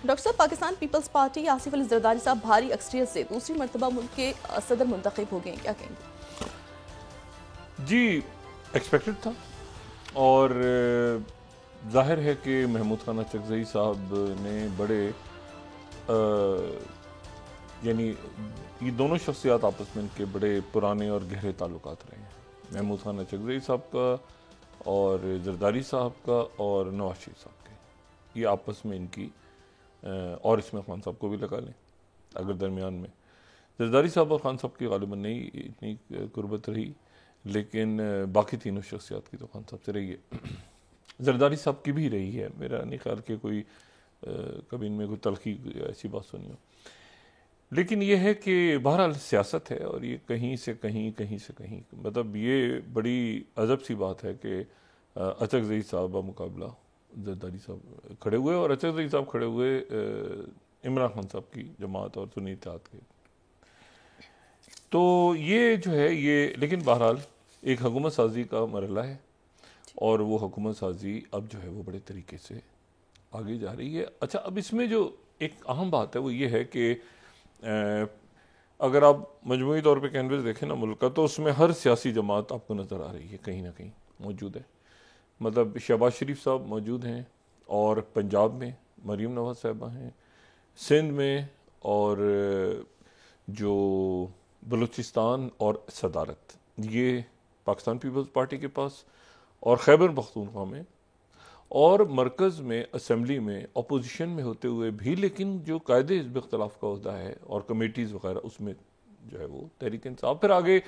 Doctor साहब, Pakistan peoples party Asif Ali Zardari साहब भारी अक्सरियत से दूसरी मरतबा मुल्क के सदर मुंतखब हो गए हैं, क्या कहेंगे? जी, एक्सपेक्टेड था और जाहिर है कि महमूद खान अचकज़ई साहब ने बड़े यानी ये दोनों शख्सियात आपस में इनके बड़े पुराने और गहरे ताल्लुकात रहे हैं। महमूद खान अचकज़ई साहब का और जरदारी साहब का और नवाज शरीफ साहब के, ये आपस में इनकी और इसमें खान साहब को भी लगा लें अगर दरमियान में जरदारी साहब और खान साहब की गालिबन नहीं इतनी कुर्बत रही, लेकिन बाकी तीनों शख्सियात की तो खान साहब से रही है। जरदारी साहब की भी रही है, मेरा नहीं ख्याल कि कोई कभी इनमें कोई तलखी ऐसी बात सुनी हो। लेकिन ये है कि बहरहाल सियासत है और ये कहीं से कहीं मतलब ये बड़ी अजब सी बात है कि अचकज़ई साहब का मुकाबला जरदारी साहब खड़े हुए और अचकज़ई साहब खड़े हुए इमरान खान साहब की जमात और सुन्नी इत्तेहाद के। तो ये जो है ये, लेकिन बहरहाल एक हुकूमत साजी का मरहला है और वो हुकूमत साजी अब जो है वो बड़े तरीके से आगे जा रही है। अच्छा, अब इसमें जो एक अहम बात है वो ये है कि अगर आप मजमूई तौर पे कैनवस देखें ना मुल्क का, तो उसमें हर सियासी जमात आपको नज़र आ रही है, कहीं ना कहीं मौजूद है। मतलब शहबाज शरीफ साहब मौजूद हैं और पंजाब में मरीम नवाज साहबा हैं, सिंध में और जो बलूचिस्तान और सदारत ये पाकिस्तान पीपल्स पार्टी के पास, और खैबर पख्तूनख्वा में और मरकज़ में असम्बली में अपोजिशन में होते हुए भी, लेकिन जो कायदे हिज़्ब इख्तिलाफ का होता है और कमेटीज़ वगैरह उसमें जो है वो तहरीक इंसाफ। फिर आगे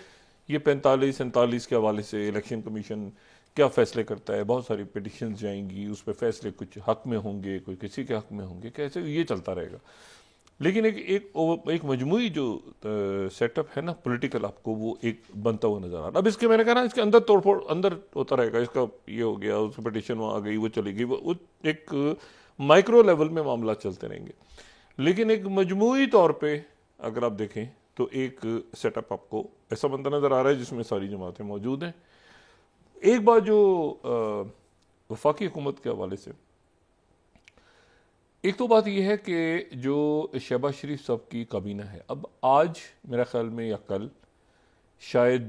ये 45-47 के हवाले से इलेक्शन कमीशन क्या फ़ैसले करता है, बहुत सारी पिटिशन जाएंगी, उस पर फैसले कुछ हक में होंगे, कोई किसी के हक में होंगे, कैसे ये चलता रहेगा। लेकिन एक मजमूई जो सेटअप है ना पॉलिटिकल, आपको वो एक बनता हुआ नजर आ रहा। अब इसके मैंने कहा ना, इसके अंदर तोड़फोड़ अंदर होता रहेगा, इसका ये हो गया, उसकी पिटिशन वहाँ आ गई, वो चली गई, वो एक माइक्रो लेवल में मामला चलते रहेंगे। लेकिन एक मजमूई तौर पे अगर आप देखें तो एक सेटअप आपको ऐसा बनता नजर आ रहा है जिसमें सारी जमातें मौजूद हैं। एक बात जो वफाकी हुकूमत के हवाले से, एक तो बात यह है कि जो शहबाज शरीफ साहब की काबीना है, अब आज मेरा ख्याल में या कल शायद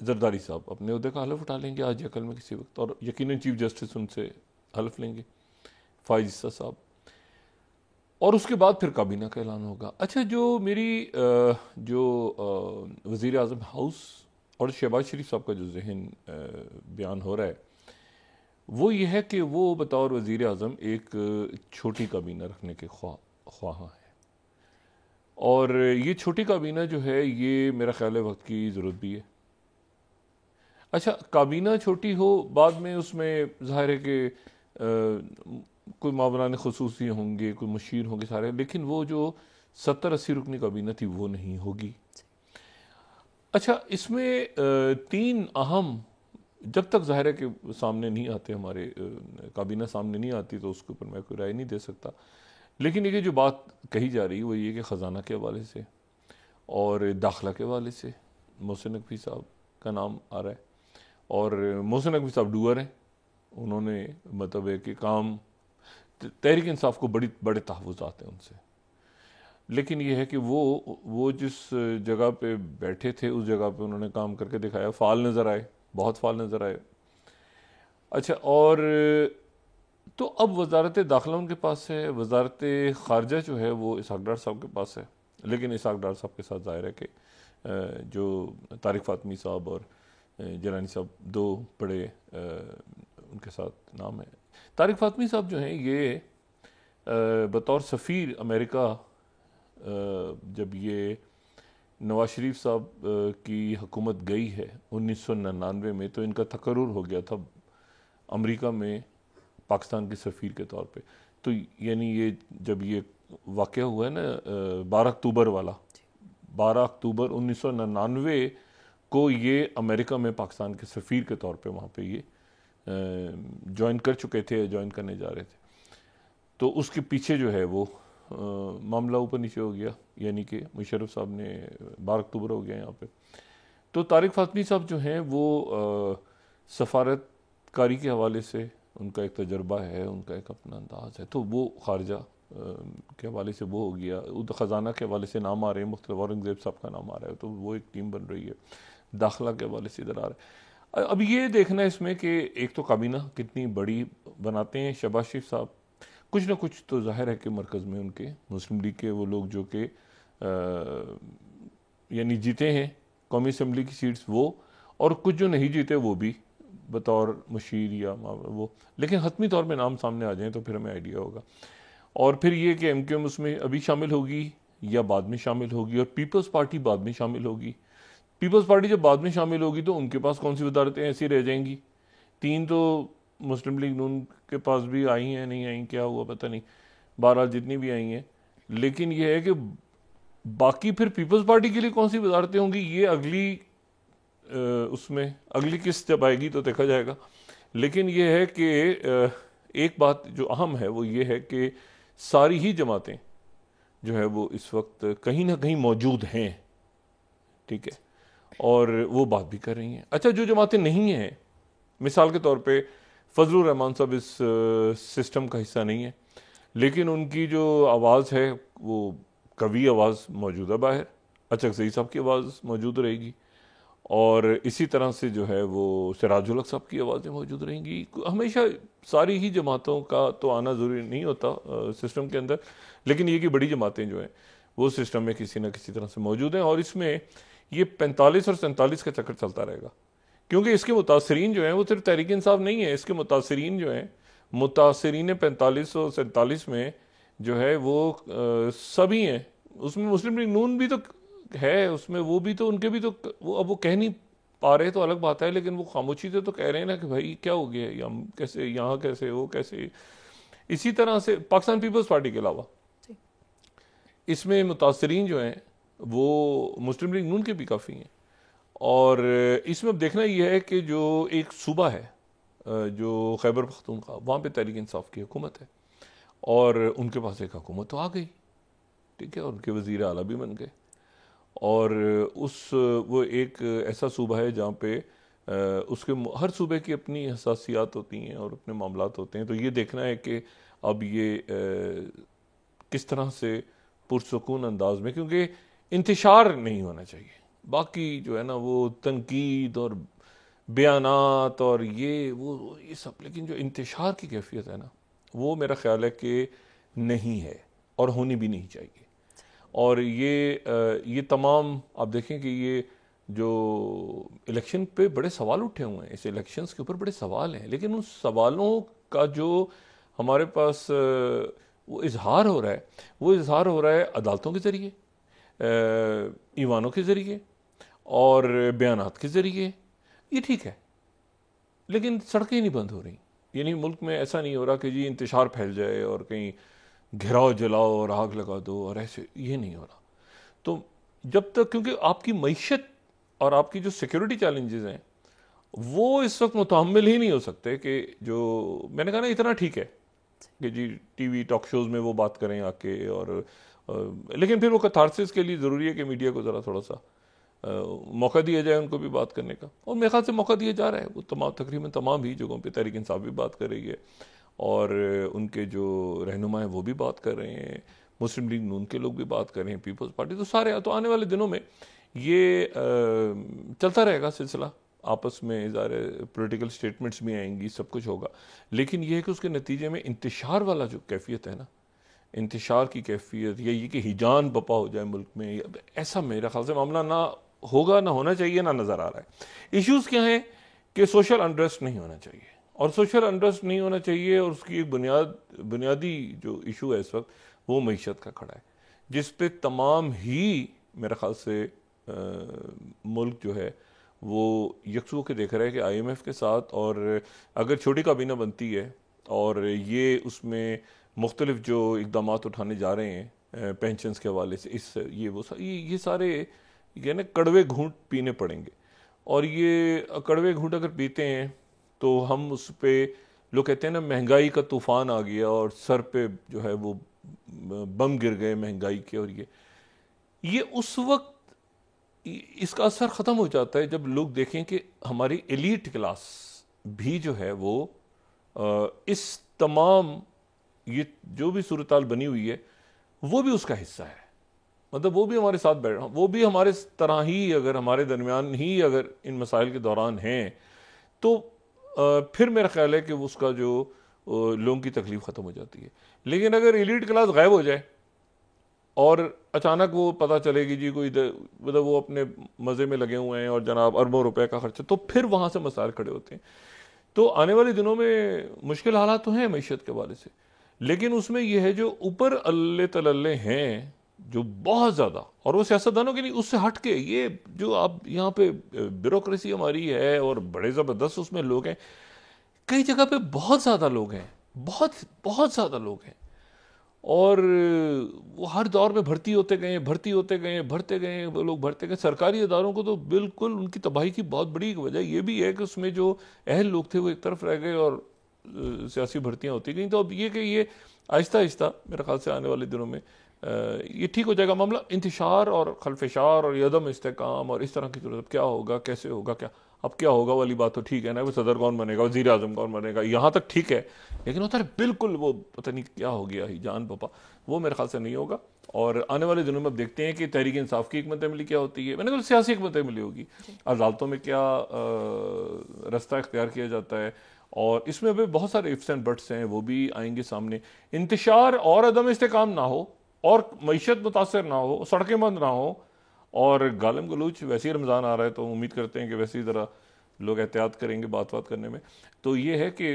जरदारी साहब अपने उहदे का हलफ उठा लेंगे, आज या कल में किसी वक्त, और यकीनन चीफ जस्टिस उनसे हलफ लेंगे, फाइज इस्सा साहब, और उसके बाद फिर काबीना का ऐलान होगा। अच्छा, जो मेरी जो वज़ीर आज़म हाउस और शहबाज शरीफ साहब का जो जहन बयान हो रहा है वो ये है कि वो बतौर वज़ीर आज़म एक छोटी काबीना रखने के ख्वाह है, और ये छोटी काबीना जो है ये मेरा ख्याल है वक्त की ज़रूरत भी है। अच्छा, काबीना छोटी हो, बाद में उसमें ज़ाहिर है कि कोई मावरान ख़ुसूसी होंगे, कोई मुशीर होंगे सारे, लेकिन वो जो 70-80 रुकनी काबीना थी वो नहीं होगी। अच्छा, इसमें 3 अहम, जब तक ज़ाहिर है कि सामने नहीं आते, हमारे काबीना सामने नहीं आती, तो उसके ऊपर मैं कोई राय नहीं दे सकता। लेकिन ये जो बात कही जा रही है वो ये कि ख़जाना के हवाले से और दाखिला के हवाले से मोहसिन नकवी साहब का नाम आ रहा है, और मोहसिन नकवी साहब डूअर हैं, उन्होंने मतलब है कि काम तहरीक इंसाफ को बड़े तहफ़्फ़ुज़ात हैं उनसे, लेकिन ये है कि वो जिस जगह पे बैठे थे उस जगह पे उन्होंने काम करके दिखाया, फ़ाल नज़र आए, बहुत फ़ाल नज़र आए। अच्छा, और तो अब वजारत दाखिला उनके पास है, वजारत ख़ारजा जो है वो इसहाक़ डार साहब के पास है, लेकिन इसहाक़ डार साहब के साथ ज़ाहिर है कि जो तारिक फ़ातमी साहब और जिलानी साहब दो बड़े उनके साथ नाम है। तारिक फ़ातमी साहब जो हैं ये बतौर सफ़ीर अमेरिका, जब ये नवाज शरीफ साहब की हुकूमत गई है 1999 में, तो इनका तकर्रुर हो गया था अमेरिका में पाकिस्तान के सफ़ीर के तौर पे। तो यानी ये जब ये वाक़या हुआ है ना 12 अक्टूबर वाला, 12 अक्टूबर 1999 को ये अमेरिका में पाकिस्तान के सफ़ीर के तौर पे वहाँ पे ये ज्वाइन कर चुके थे, ज्वाइन करने जा रहे थे। तो उसके पीछे जो है वो मामला ऊपर नीचे हो गया, यानी कि मुशर्रफ साहब ने 12 अक्टूबर हो गया यहाँ पे। तो तारिक फ़ातमी साहब जो हैं वो सफारतकारी के हवाले से उनका एक तजर्बा है, उनका एक अपना अंदाज़ है, तो वो खारजा के हवाले से वो हो गया, उद ख़जाना के हवाले से नाम आ रहे हैं, मुख्तलिफ औरंगज़ेब साहब का नाम आ रहा है, तो वो एक टीम बन रही है, दाखिला के हवाले से इधर आ रहा है। अब ये देखना है इसमें कि एक तो काबीना कितनी बड़ी बनाते हैं शहबाज शरीफ साहब, कुछ ना कुछ तो जाहिर है कि मरकज़ में उनके मुस्लिम लीग के वो लोग जो कि यानी जीते हैं कौमी असम्बली की सीट्स वो, और कुछ जो नहीं जीते वो भी बतौर मुशीर या वो, लेकिन हतमी तौर पे नाम सामने आ जाएं तो फिर हमें आइडिया होगा। और फिर ये कि एमक्यूएम उसमें अभी शामिल होगी या बाद में शामिल होगी, और पीपल्स पार्टी बाद में शामिल होगी। पीपल्स पार्टी जब बाद में शामिल होगी तो उनके पास कौन सी वजारतें ऐसी रह जाएंगी? 3 तो मुस्लिम लीग नून के पास भी आई हैं, नहीं आई, क्या हुआ पता नहीं, बहरहाल जितनी भी आई हैं। लेकिन यह है कि बाकी फिर पीपल्स पार्टी के लिए कौन सी वजारतें होंगी, ये अगली उसमें अगली किस्त जब आएगी तो देखा जाएगा। लेकिन यह है कि एक बात जो अहम है वो ये है कि सारी ही जमातें जो है वो इस वक्त कहीं ना कहीं मौजूद हैं, ठीक है, और वो बात भी कर रही हैं। अच्छा, जो जमातें नहीं हैं, मिसाल के तौर पे फजलुर रहमान साहब इस सिस्टम का हिस्सा नहीं है, लेकिन उनकी जो आवाज़ है वो कवि आवाज़ मौजूद है बाहर, अचक ज़ई साहब की आवाज़ मौजूद रहेगी, और इसी तरह से जो है वो सिराजुल हक साहब की आवाज़ें मौजूद रहेंगी। हमेशा सारी ही जमातों का तो आना ज़रूरी नहीं होता सिस्टम के अंदर, लेकिन ये कि बड़ी जमातें जो हैं वो सिस्टम में किसी न किसी तरह से मौजूद हैं, और इसमें ये 45 और 47 का चक्कर चलता रहेगा, क्योंकि इसके मुतासरीन जो हैं वो सिर्फ तहरीक इंसाफ नहीं है, इसके मुतासरीन जो हैं, मुतासरीन 45 और 47 में जो है वो सभी हैं। उसमें मुस्लिम लीग नून भी तो है, उसमें वो भी तो, उनके भी तो, वो अब वो कह नहीं पा रहे तो अलग बात है, लेकिन वो खामोशी से तो कह रहे हैं ना कि भाई क्या हो गया, या कैसे, यहाँ कैसे, वो कैसे। इसी तरह से पाकिस्तान पीपल्स पार्टी के अलावा इसमें मुतासरीन जो हैं वो मुस्लिम लीग नून के भी काफ़ी हैं, और इसमें अब देखना यह है कि जो एक सूबा है जो खैबर पख्तूनख्वा, वहाँ पे तहरीक इंसाफ की हुकूमत है, और उनके पास एक हुकूमत तो आ गई, ठीक है, और उनके वज़ीर आला भी बन गए, और वो एक ऐसा सूबा है जहाँ पे उसके हर सूबे की अपनी हसासियात होती हैं और अपने मामलात होते हैं। तो ये देखना है कि अब ये किस तरह से पुरसुकून अंदाज में, क्योंकि इंतशार नहीं होना चाहिए, बाकी जो है ना वो तनकीद और बयानात और ये सब, लेकिन जो इंतशार की कैफियत है ना वो मेरा ख्याल है कि नहीं है और होनी भी नहीं चाहिए। और ये तमाम आप देखें कि ये जो इलेक्शन पे बड़े सवाल उठे हुए हैं, इस इलेक्शंस के ऊपर बड़े सवाल हैं, लेकिन उन सवालों का जो हमारे पास वो इजहार हो रहा है, वो इजहार हो रहा है अदालतों के ज़रिए, ईवानों के ज़रिए और बयानात के ज़रिए। ये ठीक है, लेकिन सड़कें नहीं बंद हो रही, यानी मुल्क में ऐसा नहीं हो रहा कि जी इंतशार फैल जाए और कहीं घिराव जलाओ और आग लगा दो और ऐसे, ये नहीं हो रहा। तो जब तक, क्योंकि आपकी मईशत और आपकी जो सिक्योरिटी चैलेंजेस हैं वो इस वक्त मुतहम्मिल ही नहीं हो सकते कि जो मैंने कहा ना, इतना ठीक है कि जी टीवी टॉक शोज़ में वो बात करें आके, और लेकिन फिर वो कैथारसिस के लिए ज़रूरी है कि मीडिया को ज़रा थोड़ा सा मौका दिया जाए उनको भी बात करने का, और मेरे ख्याल से मौका दिया जा रहा है। वो तकरीबन तमाम ही जगहों पे तहरीक इंसाफ भी बात कर रही है, और उनके जो रहनुमा हैं वो भी बात कर रहे हैं, मुस्लिम लीग नून के लोग भी बात कर रहे हैं, पीपल्स पार्टी, तो सारे। तो आने वाले दिनों में ये चलता रहेगा सिलसिला, आपस में ज़ाहिर पॉलिटिकल स्टेटमेंट्स भी आएंगी, सब कुछ होगा, लेकिन यह है कि उसके नतीजे में इंतशार वाला जो कैफियत है ना, इंतशार की कैफियत, ये कि हिजान बपा हो जाए मुल्क में, ऐसा मेरा ख्याल से मामला ना होगा, ना होना चाहिए, ना नज़र आ रहा है। इश्यूज़ क्या हैं कि सोशल अनरेस्ट नहीं होना चाहिए, और सोशल अनरेस्ट नहीं होना चाहिए, और उसकी एक बुनियादी जो इशू है इस वक्त वो मईशत का खड़ा है, जिस पे तमाम ही मेरे ख्याल से मुल्क जो है वो यकसू होकर देख रहा है कि IMF के साथ, और अगर छोटी काबीना बनती है और ये उसमें मुख्तलिफ जो इकदाम उठाने जा रहे हैं पेंशन्स के हवाले से, इस ये सारे ये ना कड़वे घूंट पीने पड़ेंगे, और ये कड़वे घूंट अगर पीते हैं तो हम उस पर, लोग कहते हैं ना महंगाई का तूफान आ गया और सर पे जो है वो बम गिर गए महंगाई के, और ये उस वक्त इसका असर ख़त्म हो जाता है जब लोग देखें कि हमारी एलीट क्लास भी जो है वो इस तमाम ये जो भी सूरत हाल बनी हुई है वो भी उसका हिस्सा है। मतलब वो भी हमारे साथ बैठ, वो भी हमारे तरह ही अगर हमारे दरमियान ही अगर इन मसाइल के दौरान हैं तो फिर मेरा ख्याल है कि उसका जो लोगों की तकलीफ ख़त्म हो जाती है। लेकिन अगर एलीट क्लास गायब हो जाए और अचानक वो पता चलेगी जी कोई मतलब वो अपने मज़े में लगे हुए हैं और जनाब अरबों रुपए का खर्चा, तो फिर वहाँ से मसाइल खड़े होते हैं। तो आने वाले दिनों में मुश्किल हालात तो हैं मैशत के हवाले से, लेकिन उसमें यह है जो ऊपर अल्ले तलल्ले हैं जो बहुत ज़्यादा, और वो सियासतदानों के नहीं, उससे हट के ये जो आप यहाँ पे ब्यूरोक्रेसी हमारी है और बड़े ज़बरदस्त उसमें लोग हैं, कई जगह पे बहुत ज़्यादा लोग हैं, बहुत बहुत ज़्यादा लोग हैं, और वो हर दौर में भर्ती होते गए भरते गए वो लोग भरते गए। सरकारी इदारों को तो बिल्कुल उनकी तबाही की बहुत बड़ी वजह ये भी है कि उसमें जो अहल लोग थे वो एक तरफ रह गए और सियासी भर्तियां होती गई। तो अब ये कि ये आहिस्ता आहिस्ता मेरे ख्याल से आने वाले दिनों में ये ठीक हो जाएगा मामला। इंतशार और खलफशार और यदम इस्तेकाम और इस तरह की जरूरत, क्या होगा कैसे होगा क्या अब क्या होगा वाली बात तो ठीक है ना, वो सदर कौन बनेगा, वज़ीर आज़म कौन बनेगा, यहाँ तक ठीक है, लेकिन होता है बिल्कुल वो पता नहीं क्या हो गया ही जान पापा, वो मेरे ख्याल से नहीं होगा। और आने वाले दिनों में अब देखते हैं कि तहरीक इंसाफ की हिकमत अमली क्या होती है, मैंने कहा सियासी हिकमत अमली होगी, अदालतों में क्या रास्ता इख्तियार किया जाता है, और इसमें भी बहुत सारे इफ्स एंड बट्स हैं, वो भी आएंगे सामने। इंतशार और अदम इस्तेकाम ना हो और मईशत मुतासर ना हो, सड़कें बंद ना हो, और गालम गलूच, वैसे ही रमज़ान आ रहा है तो उम्मीद करते हैं कि वैसे ही ज़रा लोग एहतियात करेंगे बात करने में। तो ये है कि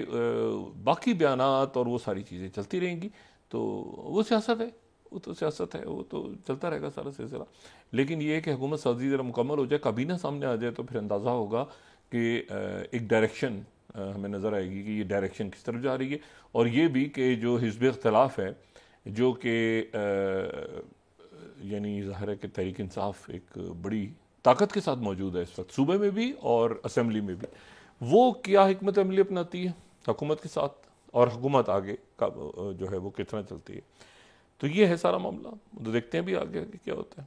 बाकी बयानात और वो सारी चीज़ें चलती रहेंगी, तो वो सियासत है, वो तो सियासत है, वो तो चलता रहेगा सारा सिलसिला। लेकिन ये है कि हुकूमत साजी ज़रा मुकम्मल हो जाए, काबीना सामने आ जाए, तो फिर अंदाज़ा होगा कि एक डायरेक्शन हमें नज़र आएगी कि ये डायरेक्शन किस तरफ जा रही है। और ये भी कि जो हिज़्ब इख्तिलाफ है, जो कि यानी ज़ाहिर है कि तहरीक इंसाफ एक बड़ी ताकत के साथ मौजूद है इस वक्त सूबे में भी और असम्बली में भी, वो क्या हिकमत अमली अपनाती है हुकूमत के साथ, और हुकूमत आगे का जो है वो कितना चलती है। तो ये है सारा मामला, तो देखते हैं भी आगे क्या होता है।